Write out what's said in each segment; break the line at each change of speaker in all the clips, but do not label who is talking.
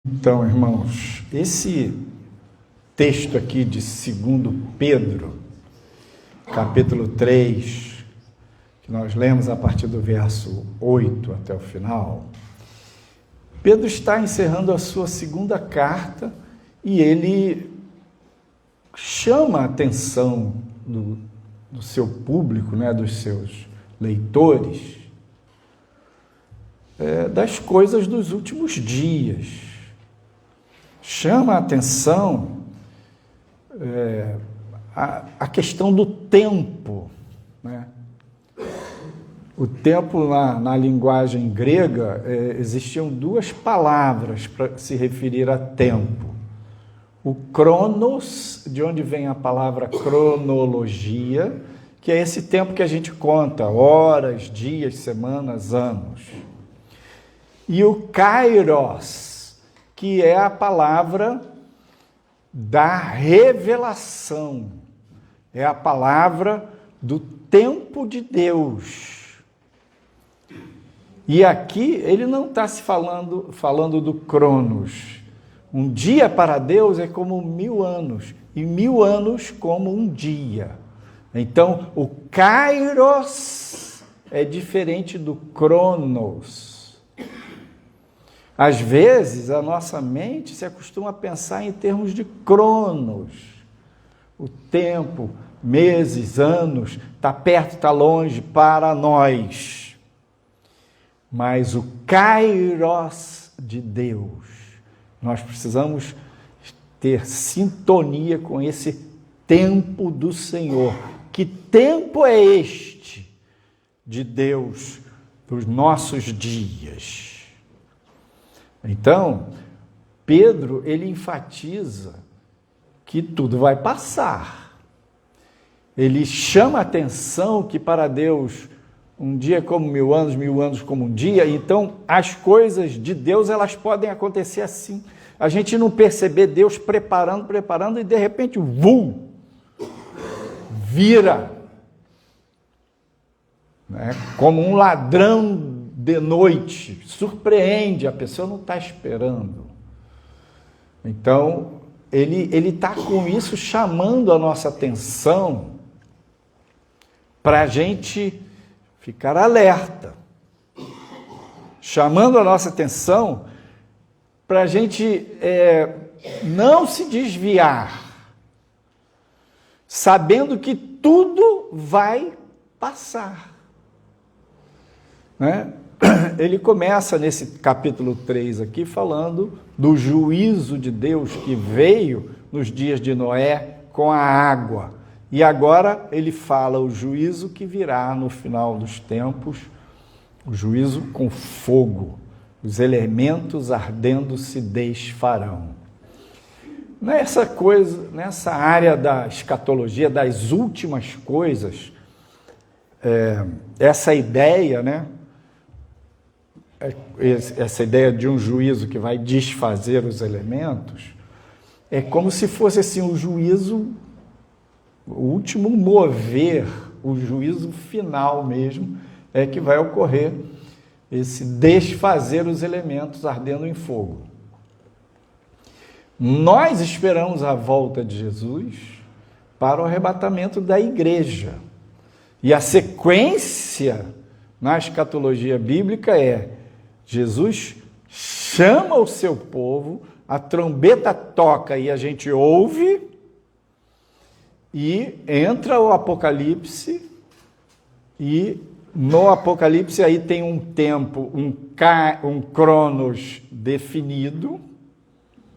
Então, irmãos, esse texto aqui de 2 Pedro, capítulo 3, que nós lemos a partir do verso 8 até o final, Pedro está encerrando a sua segunda carta e ele chama a atenção do seu público, dos seus leitores, das coisas dos últimos dias. Chama a atenção a questão do tempo. O tempo, na linguagem grega, existiam duas palavras para se referir a tempo. O cronos, de onde vem a palavra cronologia, que é esse tempo que a gente conta, horas, dias, semanas, anos. E o kairos, que é a palavra da revelação, é a palavra do tempo de Deus. E aqui ele não está se falando do cronos. Um dia para Deus é como 1000 anos, e 1000 anos como um dia. Então, o kairos é diferente do cronos. Às vezes, a nossa mente se acostuma a pensar em termos de cronos. O tempo, meses, anos, está perto, está longe para nós. Mas o kairos de Deus, nós precisamos ter sintonia com esse tempo do Senhor. Que tempo é este de Deus dos nossos dias? Então, Pedro, ele enfatiza que tudo vai passar. Ele chama a atenção que para Deus um dia é como 1000 anos, 1000 anos como um dia. Então, as coisas de Deus, elas podem acontecer assim. A gente não perceber Deus preparando e de repente, vira. Como um ladrão de noite, surpreende, a pessoa não está esperando. Então, ele está com isso chamando a nossa atenção para a gente ficar alerta, chamando a nossa atenção para a gente não se desviar, sabendo que tudo vai passar. Ele começa nesse capítulo 3 aqui falando do juízo de Deus que veio nos dias de Noé com a água. E agora ele fala o juízo que virá no final dos tempos, o juízo com fogo. Os elementos ardendo se desfarão. Nessa área da escatologia, das últimas coisas, essa ideia, essa ideia de um juízo que vai desfazer os elementos, é como se fosse assim o juízo, o último mover, o juízo final mesmo, é que vai ocorrer esse desfazer os elementos ardendo em fogo. Nós esperamos a volta de Jesus para o arrebatamento da igreja. E a sequência na escatologia bíblica é: Jesus chama o seu povo, a trombeta toca e a gente ouve, e entra o Apocalipse, e no Apocalipse aí tem um tempo, um cronos definido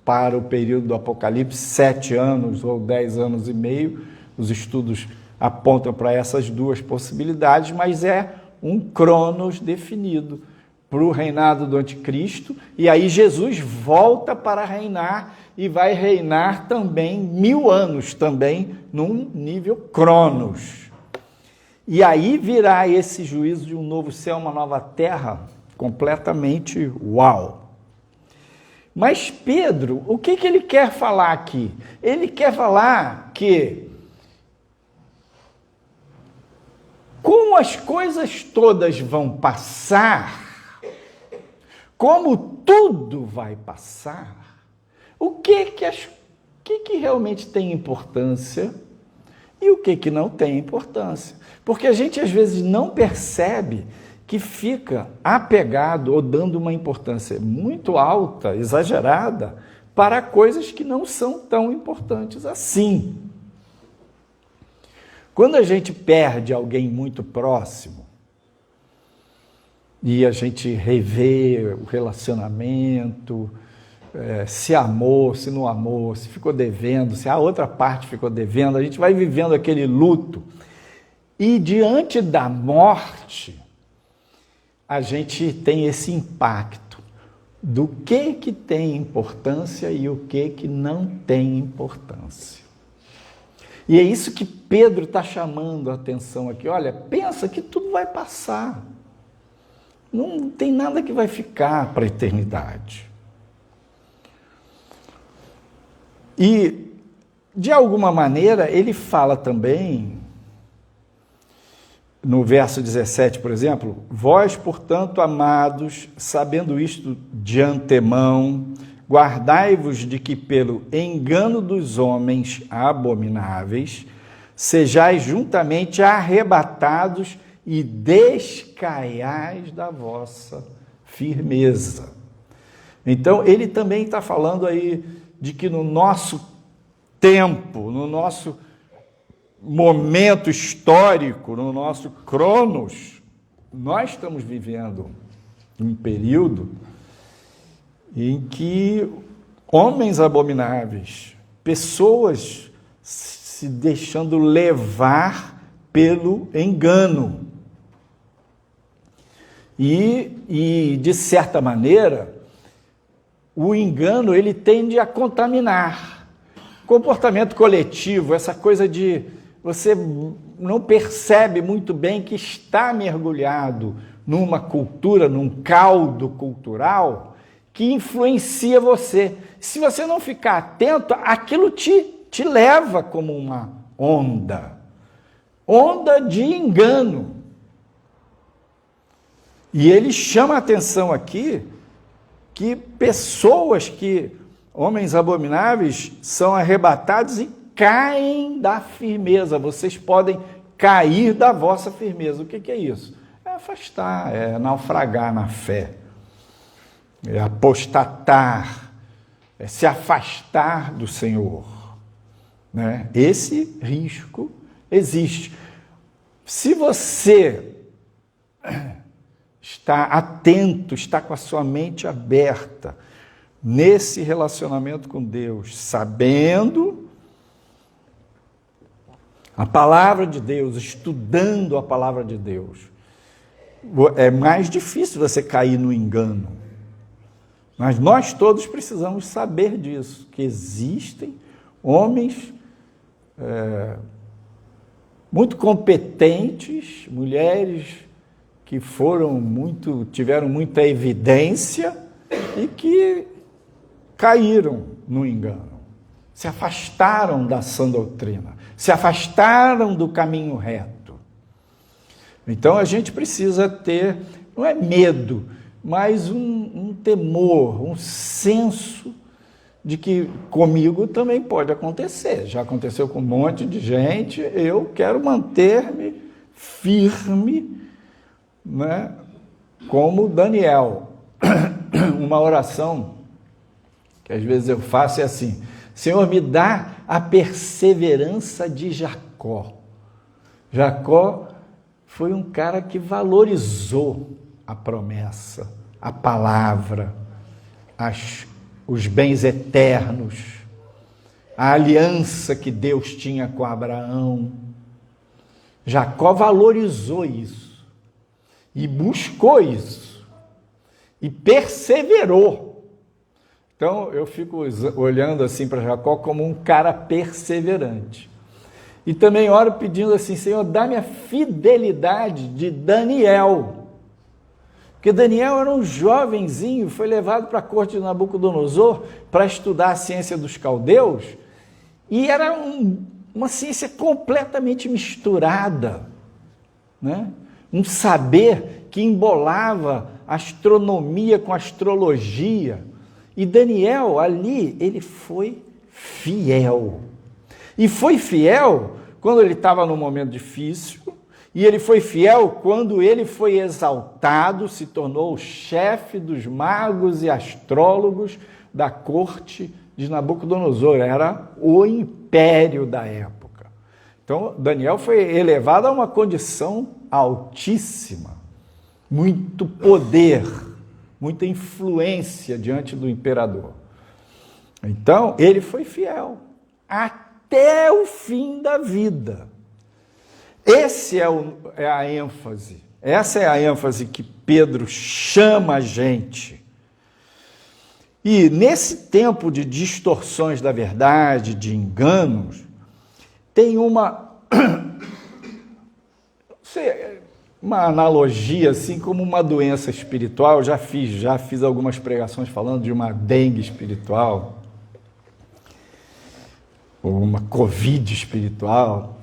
para o período do Apocalipse, 7 anos ou 10 anos e meio. Os estudos apontam para essas duas possibilidades, mas é um cronos definido para o reinado do anticristo, e aí Jesus volta para reinar, e vai reinar também 1000 anos, também num nível cronos. E aí virá esse juízo de um novo céu, uma nova terra, completamente uau. Mas Pedro, o que ele quer falar aqui? Ele quer falar que, como as coisas todas vão passar, como tudo vai passar, o que realmente tem importância e o que não tem importância. Porque a gente às vezes não percebe que fica apegado ou dando uma importância muito alta, exagerada, para coisas que não são tão importantes assim. Quando a gente perde alguém muito próximo e a gente revê o relacionamento, se amou, se não amou, se ficou devendo, se a outra parte ficou devendo, a gente vai vivendo aquele luto. E diante da morte, a gente tem esse impacto do que tem importância e o que não tem importância. E é isso que Pedro está chamando a atenção aqui. Olha, pensa que tudo vai passar. Não tem nada que vai ficar para a eternidade. E, de alguma maneira, ele fala também, no verso 17, por exemplo, vós, portanto, amados, sabendo isto de antemão, guardai-vos de que pelo engano dos homens abomináveis, sejais juntamente arrebatados e descaiais da vossa firmeza. Então, ele também está falando aí de que no nosso tempo, no nosso momento histórico, no nosso cronos, nós estamos vivendo um período em que homens abomináveis, pessoas se deixando levar pelo engano. E de certa maneira, o engano ele tende a contaminar. Comportamento coletivo, essa coisa de você não percebe muito bem que está mergulhado numa cultura, num caldo cultural que influencia você. Se você não ficar atento, aquilo te leva como uma onda de engano. E ele chama a atenção aqui que pessoas homens abomináveis, são arrebatados e caem da firmeza. Vocês podem cair da vossa firmeza. O que é isso? É afastar, é naufragar na fé, é apostatar, é se afastar do Senhor, né? Esse risco existe. Se você está atento, está com a sua mente aberta nesse relacionamento com Deus, sabendo a palavra de Deus, estudando a palavra de Deus, é mais difícil você cair no engano. Mas nós todos precisamos saber disso, que existem homens muito competentes, mulheres que tiveram muita evidência e que caíram no engano, se afastaram da sã doutrina, se afastaram do caminho reto. Então a gente precisa ter, não é medo, mas um temor, um senso de que comigo também pode acontecer. Já aconteceu com um monte de gente, eu quero manter-me firme, né? Como Daniel. Uma oração que às vezes eu faço é assim: Senhor, me dá a perseverança de Jacó. Jacó foi um cara que valorizou a promessa, a palavra, os bens eternos, a aliança que Deus tinha com Abraão. Jacó valorizou isso e buscou isso e perseverou. Então, eu fico olhando assim para Jacó como um cara perseverante. E também oro pedindo assim: Senhor, dá-me a fidelidade de Daniel. Porque Daniel era um jovenzinho, foi levado para a corte de Nabucodonosor para estudar a ciência dos caldeus, e era uma ciência completamente misturada, né? Um saber que embolava astronomia com astrologia. E Daniel, ali, ele foi fiel. E foi fiel quando ele estava num momento difícil, e ele foi fiel quando ele foi exaltado, se tornou o chefe dos magos e astrólogos da corte de Nabucodonosor. Era o império da época. Então, Daniel foi elevado a uma condição altíssima, muito poder, muita influência diante do imperador. Então, ele foi fiel até o fim da vida. Essa é a ênfase que Pedro chama a gente. E nesse tempo de distorções da verdade, de enganos, tem uma analogia, assim como uma doença espiritual. Eu já fiz algumas pregações falando de uma dengue espiritual, ou uma covid espiritual.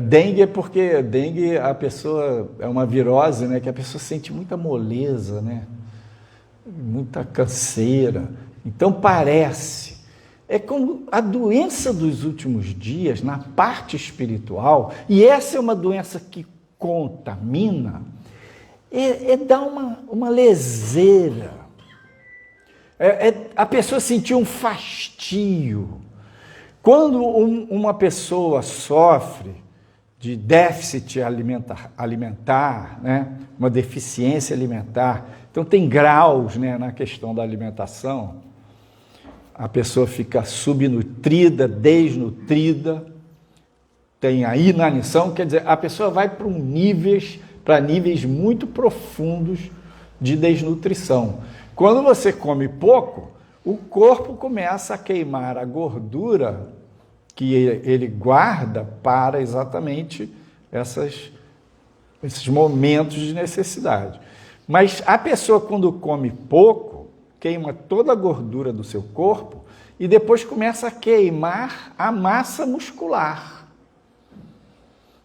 Dengue é porque dengue a pessoa é uma virose, né, que a pessoa sente muita moleza, né, muita canseira. Então parece, é como a doença dos últimos dias na parte espiritual, e essa é uma doença que contamina, dá uma leseira, a pessoa sentir um fastio. Quando uma pessoa sofre de déficit alimentar, né? Uma deficiência alimentar, então tem graus, né, na questão da alimentação, a pessoa fica subnutrida, desnutrida, tem a inanição, quer dizer, a pessoa vai para níveis muito profundos de desnutrição. Quando você come pouco, o corpo começa a queimar a gordura que ele guarda para exatamente esses momentos de necessidade. Mas a pessoa, quando come pouco, queima toda a gordura do seu corpo e depois começa a queimar a massa muscular.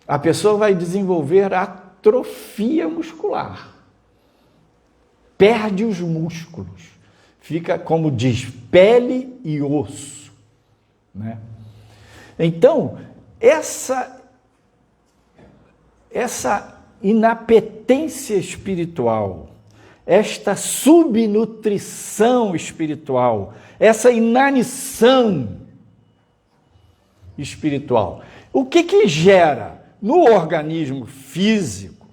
A pessoa vai desenvolver atrofia muscular. Perde os músculos. Fica, como diz, pele e osso, né? Então, essa inapetência espiritual, esta subnutrição espiritual, essa inanição espiritual, o que gera no organismo físico?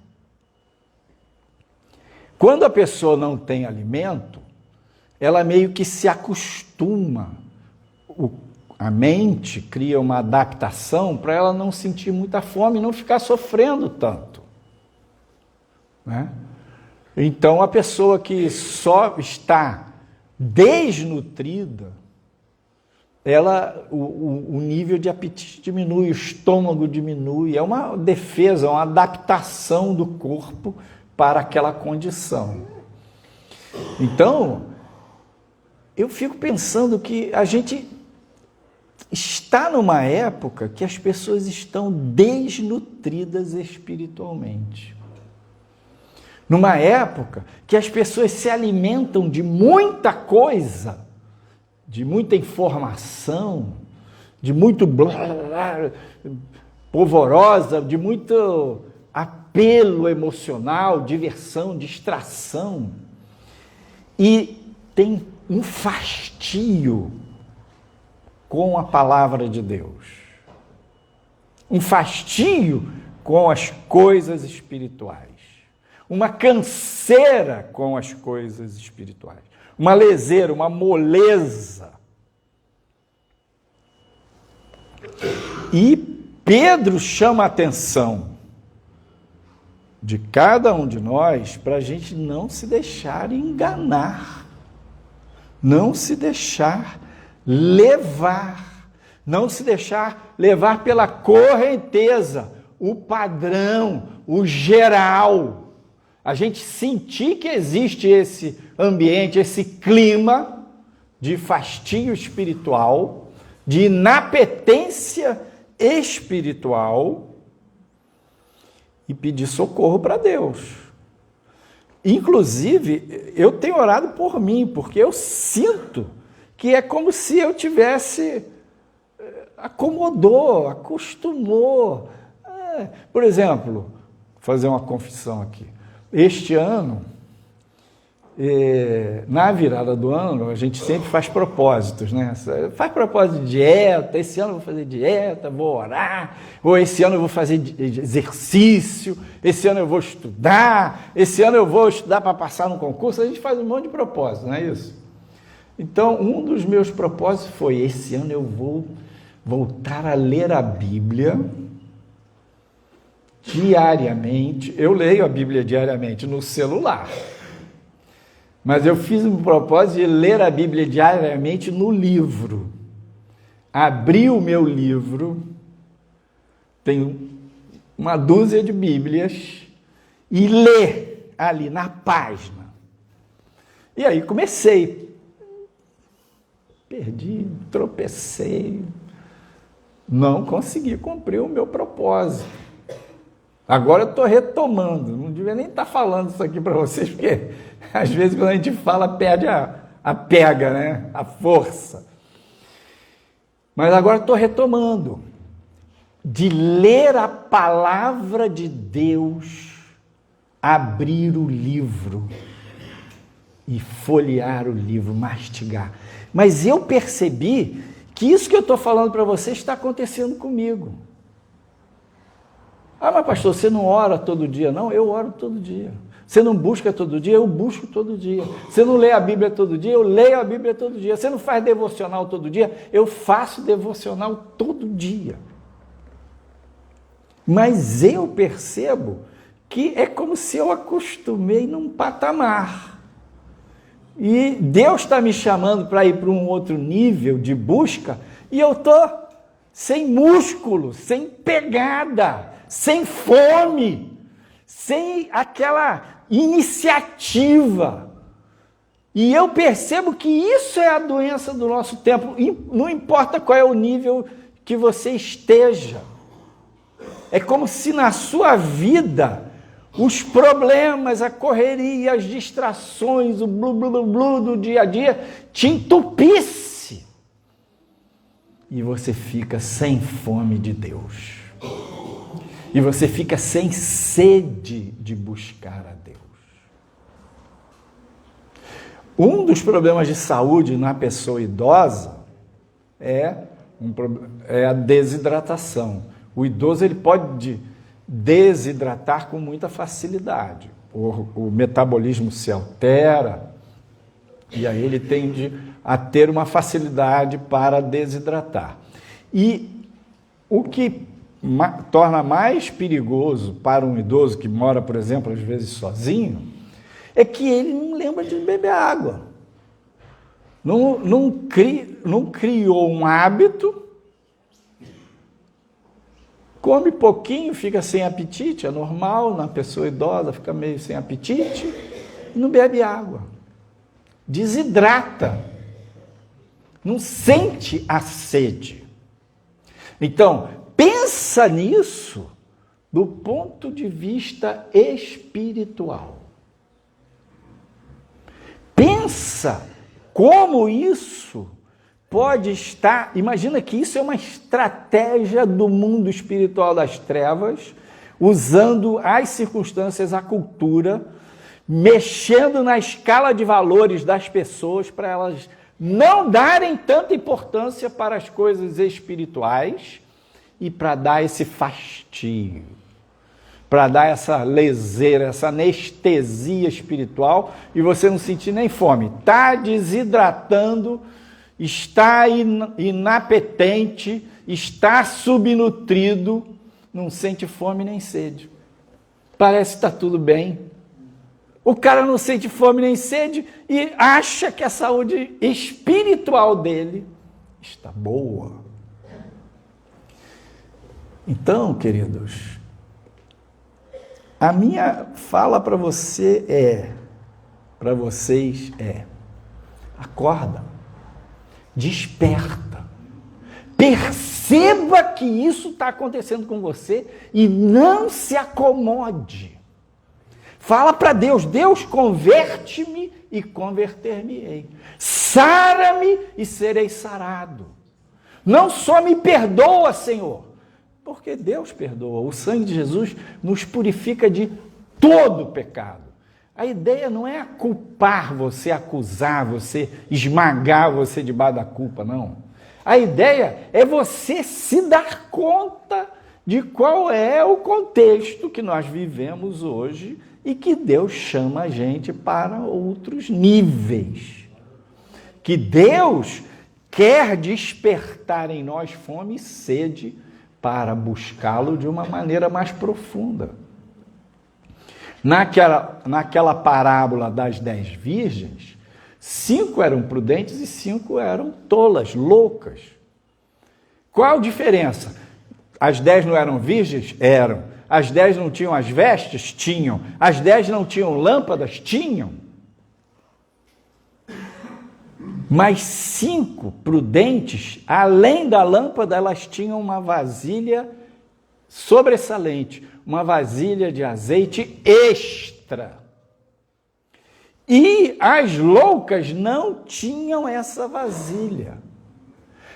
Quando a pessoa não tem alimento, ela meio que se acostuma. A mente cria uma adaptação para ela não sentir muita fome e não ficar sofrendo tanto, né? Então, a pessoa que só está desnutrida, o nível de apetite diminui, o estômago diminui, é uma defesa, uma adaptação do corpo para aquela condição. Então, eu fico pensando que a gente está numa época que as pessoas estão desnutridas espiritualmente. Numa época que as pessoas se alimentam de muita coisa, de muita informação, de muito polvorosa, de muito apelo emocional, diversão, distração. E tem um fastio com a palavra de Deus, um fastio com as coisas espirituais, uma canseira com as coisas espirituais, uma leseira, uma moleza. E Pedro chama a atenção de cada um de nós para a gente não se deixar enganar, não se deixar levar, não se deixar levar pela correnteza, o padrão, o geral. A gente sentir que existe esse ambiente, esse clima de fastio espiritual, de inapetência espiritual e pedir socorro para Deus. Inclusive, eu tenho orado por mim, porque eu sinto que é como se eu tivesse acomodou, acostumou. Por exemplo, vou fazer uma confissão aqui. Este ano, na virada do ano, a gente sempre faz propósitos, né? Faz propósito de dieta, esse ano eu vou fazer dieta, vou orar, ou esse ano eu vou fazer exercício, esse ano eu vou estudar, esse ano eu vou estudar para passar no concurso, a gente faz um monte de propósitos, não é isso? Então, um dos meus propósitos foi, esse ano eu vou voltar a ler a Bíblia diariamente. Eu leio a Bíblia diariamente no celular. Mas eu fiz um propósito de ler a Bíblia diariamente no livro. Abri o meu livro, tenho uma dúzia de Bíblias, e ler ali na página. E aí comecei. Perdi, tropecei. Não consegui cumprir o meu propósito. Agora eu estou retomando. Não devia nem estar falando isso aqui para vocês, porque às vezes quando a gente fala, perde a pega, né? A força. Mas agora estou retomando. De ler a palavra de Deus, abrir o livro e folhear o livro, mastigar. Mas eu percebi que isso que eu estou falando para vocês está acontecendo comigo. Ah, mas pastor, você não ora todo dia? Não, eu oro todo dia. Você não busca todo dia? Eu busco todo dia. Você não lê a Bíblia todo dia? Eu leio a Bíblia todo dia. Você não faz devocional todo dia? Eu faço devocional todo dia. Mas eu percebo que é como se eu acostumei num patamar. E Deus está me chamando para ir para um outro nível de busca e eu estou sem músculo, sem pegada, sem fome, sem aquela iniciativa. E eu percebo que isso é a doença do nosso tempo, não importa qual é o nível que você esteja. É como se na sua vida os problemas, a correria, as distrações, o blu, blu, blu, blu do dia a dia te entupisse. E você fica sem fome de Deus. E você fica sem sede de buscar a Deus. Um dos problemas de saúde na pessoa idosa é a desidratação. O idoso ele pode desidratar com muita facilidade. O metabolismo se altera e aí ele tende a ter uma facilidade para desidratar. E o que torna mais perigoso para um idoso que mora, por exemplo, às vezes sozinho, é que ele não lembra de beber água. Não criou um hábito. Come pouquinho, fica sem apetite, é normal, na pessoa idosa fica meio sem apetite, e não bebe água. Desidrata. Não sente a sede. Então, pensa nisso do ponto de vista espiritual. Pensa como isso pode estar, imagina que isso é uma estratégia do mundo espiritual das trevas, usando as circunstâncias, a cultura, mexendo na escala de valores das pessoas para elas não darem tanta importância para as coisas espirituais e para dar esse fastio, para dar essa leseira, essa anestesia espiritual e você não sentir nem fome. Está desidratando, está inapetente, está subnutrido, não sente fome nem sede. Parece que está tudo bem. O cara não sente fome nem sede e acha que a saúde espiritual dele está boa. Então, queridos, a minha fala para vocês é, acorda, desperta, perceba que isso está acontecendo com você e não se acomode. Fala para Deus, Deus, converte-me e converter-me-ei. Sara-me e serei sarado. Não só me perdoa, Senhor, porque Deus perdoa. O sangue de Jesus nos purifica de todo pecado. A ideia não é culpar você, acusar você, esmagar você debaixo da culpa, não. A ideia é você se dar conta de qual é o contexto que nós vivemos hoje e que Deus chama a gente para outros níveis. Que Deus quer despertar em nós fome e sede para buscá-lo de uma maneira mais profunda. Naquela parábola das 10 virgens, 5 eram prudentes e 5 eram tolas, loucas. Qual a diferença? As 10 não eram virgens? Eram. As 10 não tinham as vestes? Tinham. As 10 não tinham lâmpadas? Tinham. Mas 5 prudentes, além da lâmpada, elas tinham uma vasilha sobressalente, uma vasilha de azeite extra. E as loucas não tinham essa vasilha.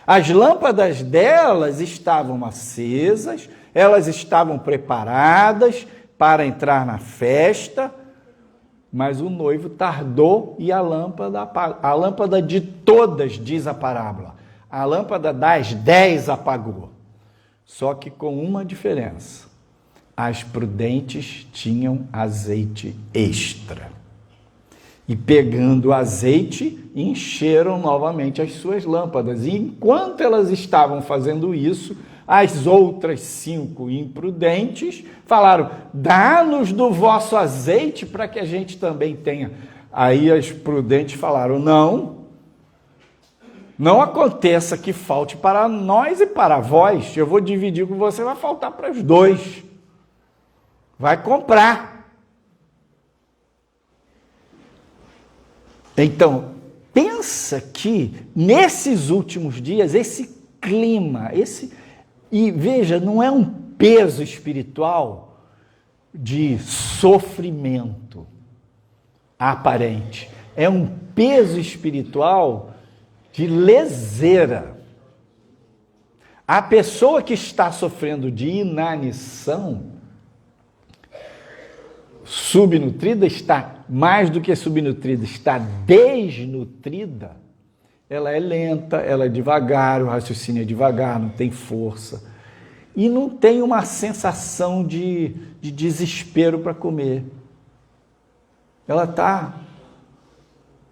As lâmpadas delas estavam acesas, elas estavam preparadas para entrar na festa, mas o noivo tardou e a lâmpada de todas, diz a parábola, a lâmpada das 10 apagou. Só que com uma diferença, as prudentes tinham azeite extra. E pegando o azeite, encheram novamente as suas lâmpadas. E enquanto elas estavam fazendo isso, as outras 5 imprudentes falaram, dá-nos do vosso azeite para que a gente também tenha. Aí as prudentes falaram, não aconteça que falte para nós e para vós. Eu vou dividir com você, vai faltar para os 2. Vai comprar. Então, pensa que nesses últimos dias, esse clima, e veja, não é um peso espiritual de sofrimento aparente, é um peso espiritual de leseira. A pessoa que está sofrendo de inanição, subnutrida, está mais do que subnutrida, está desnutrida, ela é lenta, ela é devagar, o raciocínio é devagar, não tem força. E não tem uma sensação de desespero para comer. Ela está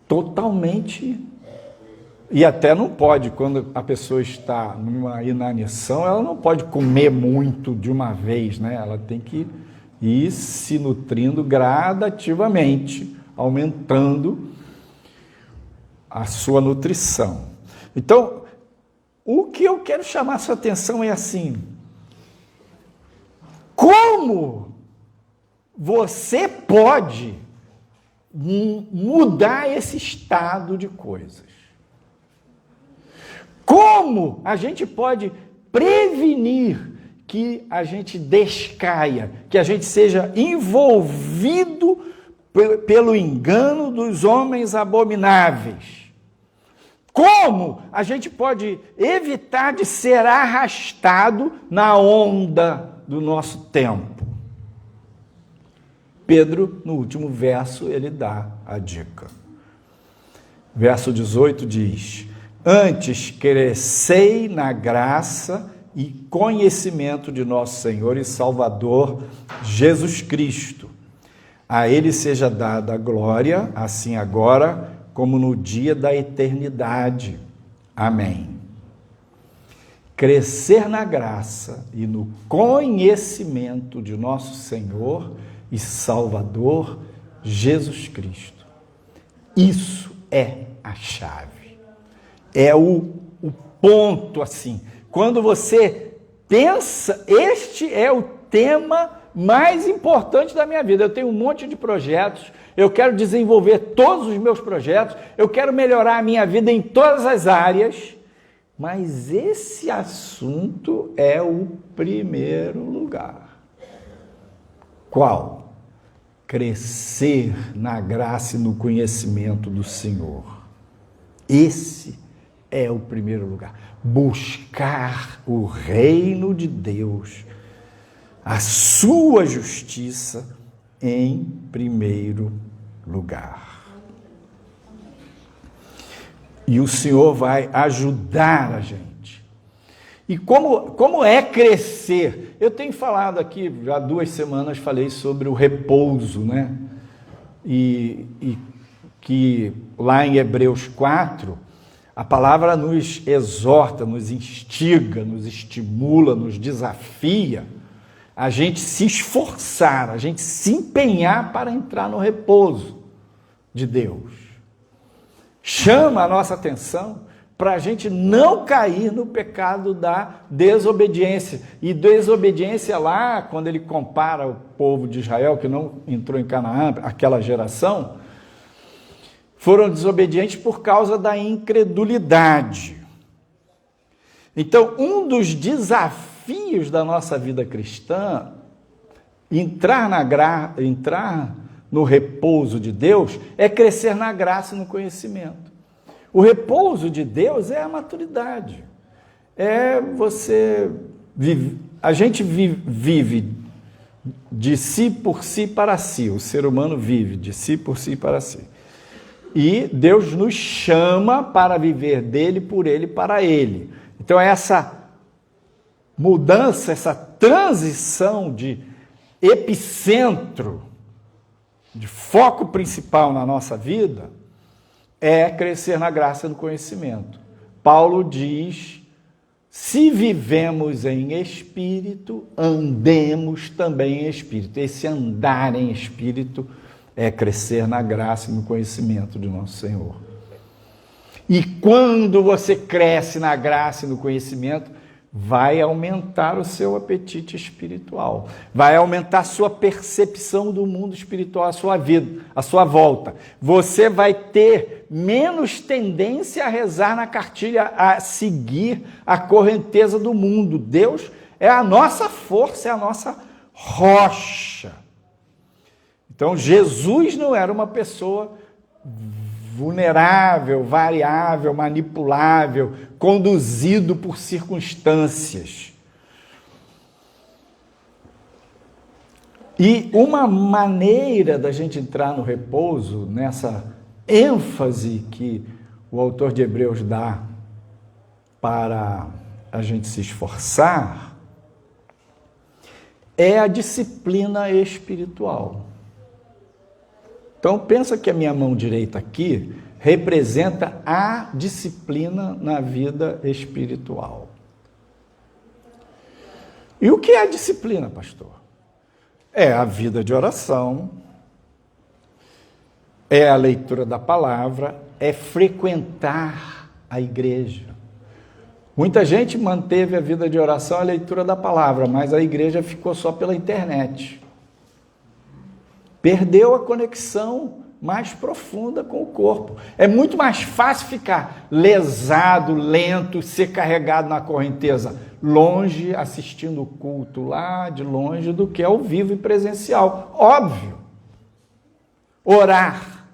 totalmente... E até não pode, quando a pessoa está numa inanição, ela não pode comer muito de uma vez, né? Ela tem que ir se nutrindo gradativamente, aumentando a sua nutrição. Então, o que eu quero chamar a sua atenção é assim: como você pode mudar esse estado de coisas? Como a gente pode prevenir que a gente descaia, que a gente seja envolvido pelo engano dos homens abomináveis? Como a gente pode evitar de ser arrastado na onda do nosso tempo? Pedro, no último verso, ele dá a dica. Verso 18 diz: antes crescei na graça e conhecimento de nosso Senhor e Salvador Jesus Cristo. A Ele seja dada a glória, assim agora como no dia da eternidade. Amém. Crescer na graça e no conhecimento de nosso Senhor e Salvador Jesus Cristo. Isso é a chave. É o ponto, assim. Quando você pensa, este é o tema mais importante da minha vida. Eu tenho um monte de projetos, eu quero desenvolver todos os meus projetos, eu quero melhorar a minha vida em todas as áreas, mas esse assunto é o primeiro lugar. Qual? crescer na graça e no conhecimento do Senhor. Esse é o primeiro lugar. Buscar o reino de Deus, a sua justiça em primeiro lugar. E o Senhor vai ajudar a gente. E como é crescer? Eu tenho falado aqui, já 2 semanas falei sobre o repouso, né? E que lá em Hebreus 4, a palavra nos exorta, nos instiga, nos estimula, nos desafia a gente se esforçar, a gente se empenhar para entrar no repouso de Deus. Chama a nossa atenção para a gente não cair no pecado da desobediência. E desobediência lá, quando ele compara o povo de Israel, que não entrou em Canaã, aquela geração, foram desobedientes por causa da incredulidade. Então, um dos desafios da nossa vida cristã, entrar no repouso de Deus, é crescer na graça e no conhecimento. O repouso de Deus é a maturidade. A gente vive de si, por si, para si. O ser humano vive de si, por si, para si. E Deus nos chama para viver dele, por ele, para ele. Então essa mudança, essa transição de epicentro, de foco principal na nossa vida, é crescer na graça do conhecimento. Paulo diz, se vivemos em espírito, andemos também em espírito. Esse andar em espírito é crescer na graça e no conhecimento de nosso Senhor. E quando você cresce na graça e no conhecimento, vai aumentar o seu apetite espiritual, vai aumentar a sua percepção do mundo espiritual, a sua vida, a sua volta. Você vai ter menos tendência a rezar na cartilha, a seguir a correnteza do mundo. Deus é a nossa força, é a nossa rocha. Então, Jesus não era uma pessoa vulnerável, variável, manipulável, conduzido por circunstâncias. E uma maneira da gente entrar no repouso, nessa ênfase que o autor de Hebreus dá para a gente se esforçar, é a disciplina espiritual. Então, pensa que a minha mão direita aqui representa a disciplina na vida espiritual. E o que é a disciplina, pastor? É a vida de oração, é a leitura da palavra, é frequentar a igreja. Muita gente manteve a vida de oração, a leitura da palavra, mas a igreja ficou só pela internet. Perdeu a conexão mais profunda com o corpo. É muito mais fácil ficar lesado, lento, ser carregado na correnteza, longe, assistindo o culto lá de longe, do que ao vivo e presencial. Óbvio. Orar.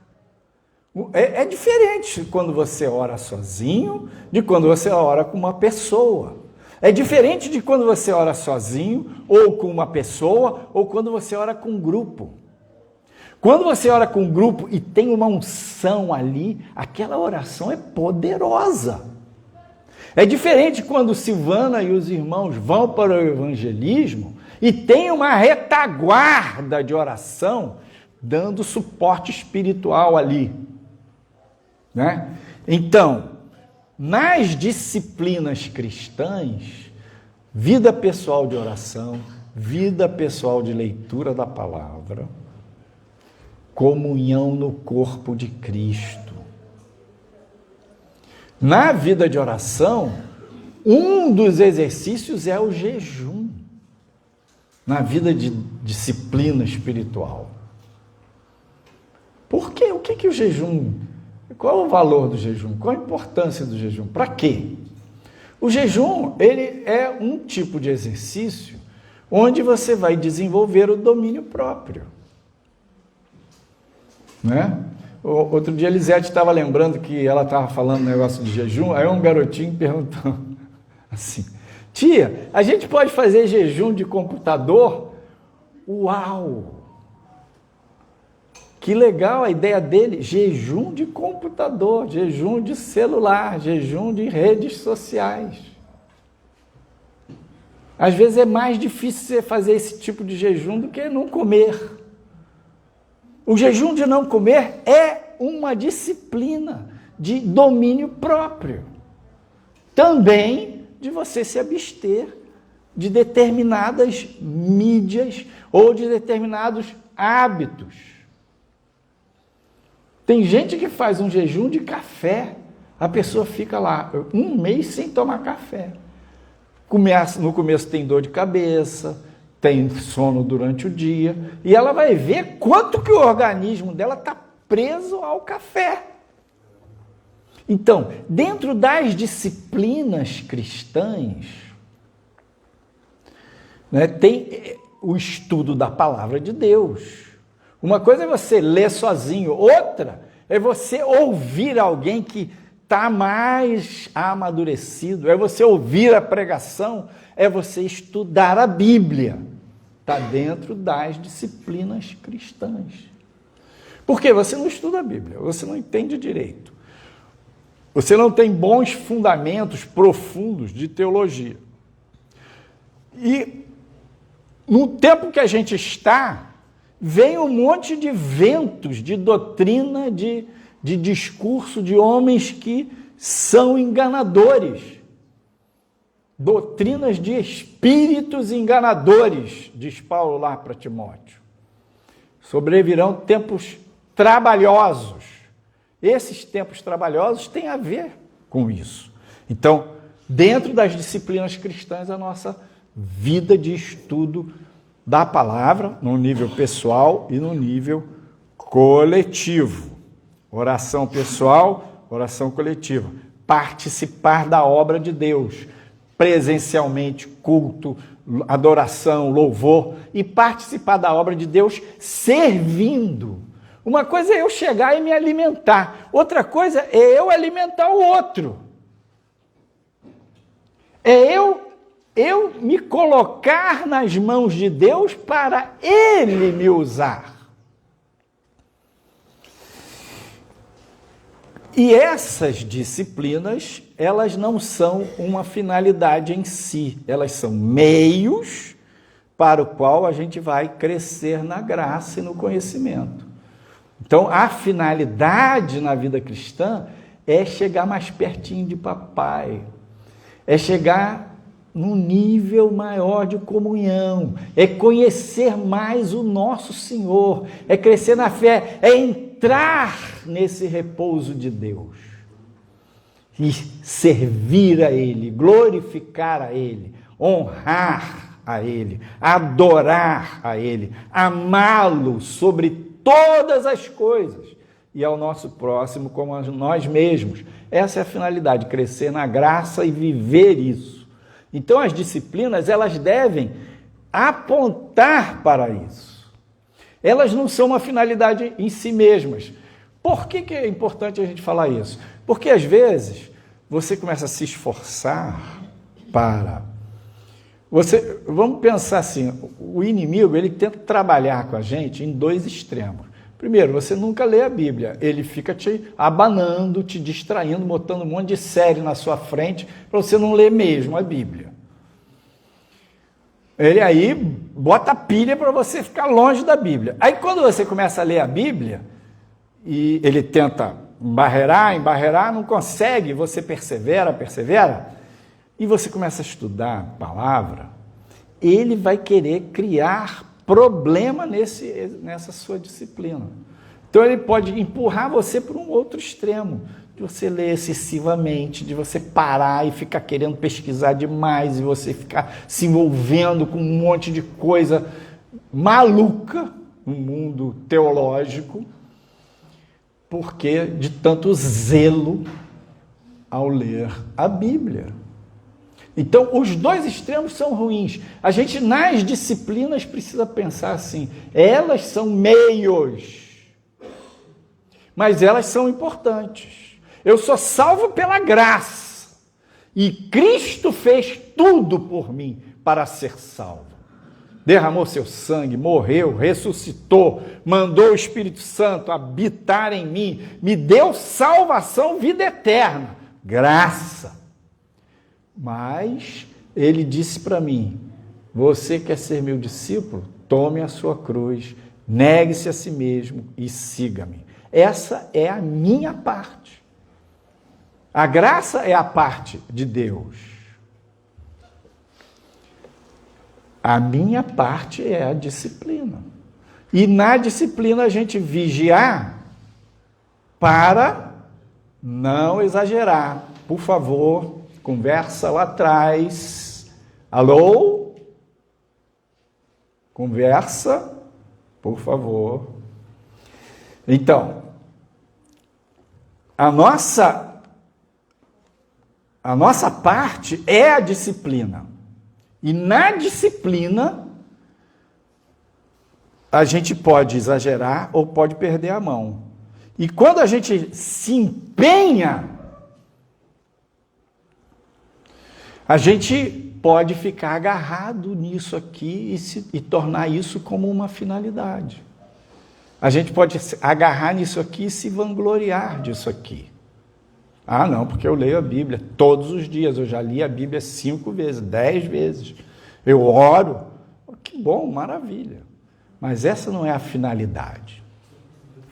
É diferente quando você ora sozinho de quando você ora com uma pessoa. É diferente de quando você ora sozinho, ou com uma pessoa, ou quando você ora com um grupo. Quando você ora com um grupo e tem uma unção ali, aquela oração é poderosa. É diferente quando Silvana e os irmãos vão para o evangelismo e tem uma retaguarda de oração dando suporte espiritual ali, né? Então, nas disciplinas cristãs, vida pessoal de oração, vida pessoal de leitura da palavra, comunhão no corpo de Cristo. Na vida de oração, um dos exercícios é o jejum. Na vida de disciplina espiritual. Por quê? O que o jejum... Qual é o valor do jejum? Qual a importância do jejum? Para quê? O jejum, ele é um tipo de exercício onde você vai desenvolver o domínio próprio. né? Outro dia a Elisete estava lembrando que ela estava falando negócio de jejum, aí um garotinho perguntou assim, tia, a gente pode fazer jejum de computador? Uau! Que legal a ideia dele, jejum de computador, jejum de celular, jejum de redes sociais. Às vezes é mais difícil você fazer esse tipo de jejum do que não comer. O jejum de não comer é uma disciplina de domínio próprio. Também de você se abster de determinadas mídias ou de determinados hábitos. Tem gente que faz um jejum de café, a pessoa fica lá 1 mês sem tomar café. No começo tem dor de cabeça, tem sono durante o dia, e ela vai ver quanto que o organismo dela está preso ao café. Então, dentro das disciplinas cristãs, né, tem o estudo da palavra de Deus. Uma coisa é você ler sozinho, outra é você ouvir alguém que está mais amadurecido, é você ouvir a pregação, é você estudar a Bíblia. Está dentro das disciplinas cristãs. Porque você não estuda a Bíblia, você não entende direito. Você não tem bons fundamentos profundos de teologia. E no tempo que a gente está, vem um monte de ventos de doutrina, de discurso de homens que são enganadores. Doutrinas de espíritos enganadores, diz Paulo lá para Timóteo. Sobrevirão tempos trabalhosos. Esses tempos trabalhosos têm a ver com isso. Então, dentro das disciplinas cristãs, a nossa vida de estudo da palavra, no nível pessoal e no nível coletivo. Oração pessoal, oração coletiva. Participar da obra de Deus, presencialmente, culto, adoração, louvor, e participar da obra de Deus servindo. Uma coisa é eu chegar e me alimentar, outra coisa é eu alimentar o outro. É eu me colocar nas mãos de Deus para Ele me usar. E essas disciplinas, elas não são uma finalidade em si, elas são meios para o qual a gente vai crescer na graça e no conhecimento. Então, a finalidade na vida cristã é chegar mais pertinho de papai, é chegar num nível maior de comunhão, é conhecer mais o nosso Senhor, é crescer na fé, é entrar nesse repouso de Deus e servir a Ele, glorificar a Ele, honrar a Ele, adorar a Ele, amá-lo sobre todas as coisas e ao nosso próximo como a nós mesmos. Essa é a finalidade, crescer na graça e viver isso. Então, as disciplinas, elas devem apontar para isso. Elas não são uma finalidade em si mesmas. Por que é importante a gente falar isso? Porque, às vezes, você começa a se esforçar para... Vamos pensar assim, o inimigo, ele tenta trabalhar com a gente em 2 extremos. Primeiro, você nunca lê a Bíblia, ele fica te abanando, te distraindo, botando um monte de série na sua frente para você não ler mesmo a Bíblia. Ele aí bota pilha para você ficar longe da Bíblia. Aí quando você começa a ler a Bíblia, e ele tenta embarrear, não consegue, você persevera, e você começa a estudar a palavra, ele vai querer criar problema nessa sua disciplina. Então ele pode empurrar você para um outro extremo, de você ler excessivamente, de você parar e ficar querendo pesquisar demais, e você ficar se envolvendo com um monte de coisa maluca no mundo teológico, porque de tanto zelo ao ler a Bíblia. Então, os 2 extremos são ruins. A gente, nas disciplinas, precisa pensar assim, elas são meios mas elas são importantes. Eu sou salvo pela graça, e Cristo fez tudo por mim para ser salvo. Derramou seu sangue, morreu, ressuscitou, mandou o Espírito Santo habitar em mim, me deu salvação, vida eterna, graça. Mas ele disse para mim: você quer ser meu discípulo? Tome a sua cruz, negue-se a si mesmo e siga-me. Essa é a minha parte. A graça é a parte de Deus. A minha parte é a disciplina. E na disciplina a gente vigiar para não exagerar. Por favor, conversa lá atrás. Alô? Conversa, por favor. Então, a nossa parte é a disciplina. E na disciplina, a gente pode exagerar ou pode perder a mão. E quando a gente se empenha, a gente pode ficar agarrado nisso aqui e tornar isso como uma finalidade. A gente pode agarrar nisso aqui e se vangloriar disso aqui. Ah, não, porque eu leio a Bíblia todos os dias. Eu já li a Bíblia 5 vezes, 10 vezes. Eu oro. Que bom, maravilha. Mas essa não é a finalidade.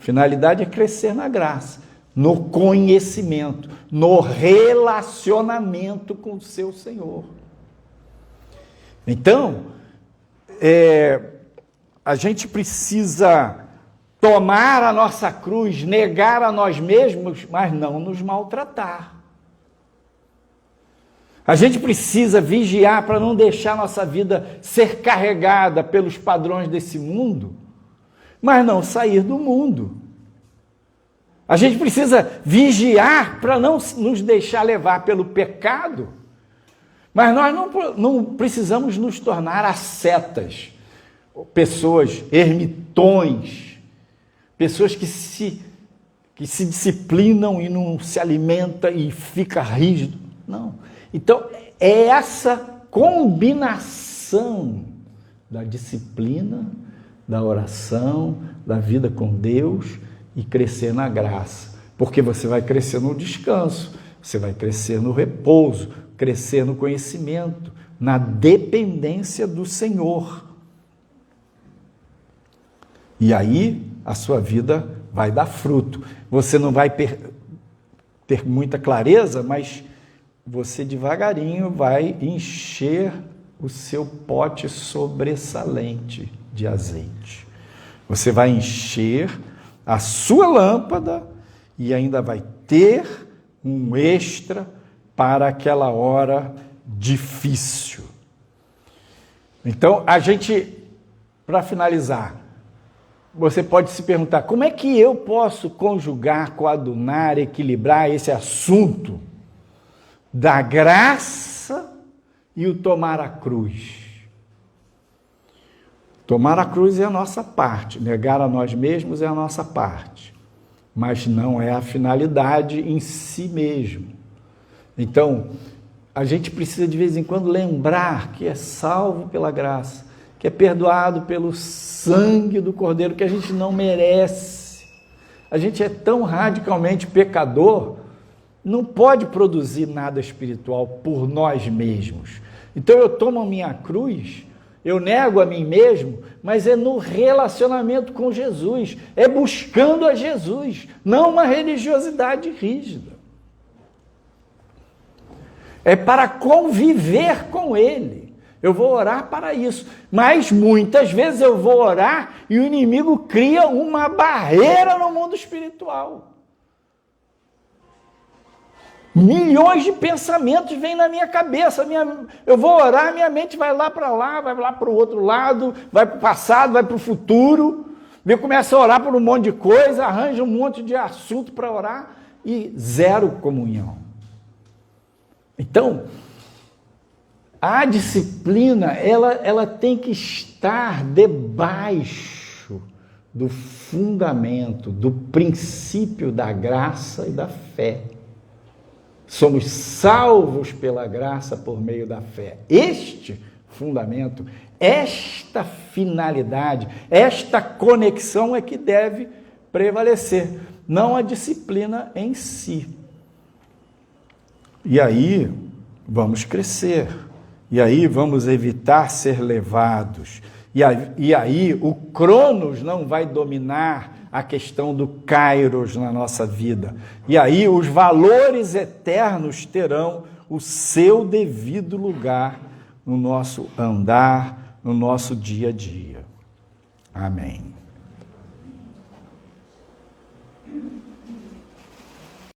A finalidade é crescer na graça, no conhecimento, no relacionamento com o seu Senhor. Então, a gente precisa tomar a nossa cruz, negar a nós mesmos, mas não nos maltratar. A gente precisa vigiar para não deixar a nossa vida ser carregada pelos padrões desse mundo, mas não sair do mundo. A gente precisa vigiar para não nos deixar levar pelo pecado, mas nós não precisamos nos tornar ascetas, pessoas ermitões, pessoas que se disciplinam e não se alimenta e fica rígido. Não. Então, é essa combinação da disciplina, da oração, da vida com Deus e crescer na graça. Porque você vai crescer no descanso, você vai crescer no repouso, crescer no conhecimento, na dependência do Senhor. E aí a sua vida vai dar fruto. Você não vai ter muita clareza, mas você devagarinho vai encher o seu pote sobressalente de azeite. Você vai encher a sua lâmpada e ainda vai ter um extra para aquela hora difícil. Então, para finalizar, você pode se perguntar, como é que eu posso conjugar, coadunar, equilibrar esse assunto da graça e o tomar a cruz? Tomar a cruz é a nossa parte, negar a nós mesmos é a nossa parte, mas não é a finalidade em si mesmo. Então, a gente precisa de vez em quando lembrar que é salvo pela graça, que é perdoado pelo sangue do Cordeiro, que a gente não merece. A gente é tão radicalmente pecador, não pode produzir nada espiritual por nós mesmos. Então eu tomo a minha cruz, eu nego a mim mesmo, mas é no relacionamento com Jesus, é buscando a Jesus, não uma religiosidade rígida. É para conviver com Ele. Eu vou orar para isso, mas muitas vezes eu vou orar e o inimigo cria uma barreira no mundo espiritual. Milhões de pensamentos vêm na minha cabeça, eu vou orar, minha mente vai lá para o outro lado, vai para o passado, vai para o futuro, eu começo a orar por um monte de coisa, arranjo um monte de assunto para orar e zero comunhão. Então, a disciplina, ela tem que estar debaixo do fundamento, do princípio da graça e da fé. Somos salvos pela graça por meio da fé. Este fundamento, esta finalidade, esta conexão é que deve prevalecer, não a disciplina em si. E aí vamos crescer, e aí vamos evitar ser levados, e aí o Cronos não vai dominar a questão do Kairos na nossa vida. E aí os valores eternos terão o seu devido lugar no nosso andar, no nosso dia a dia. Amém.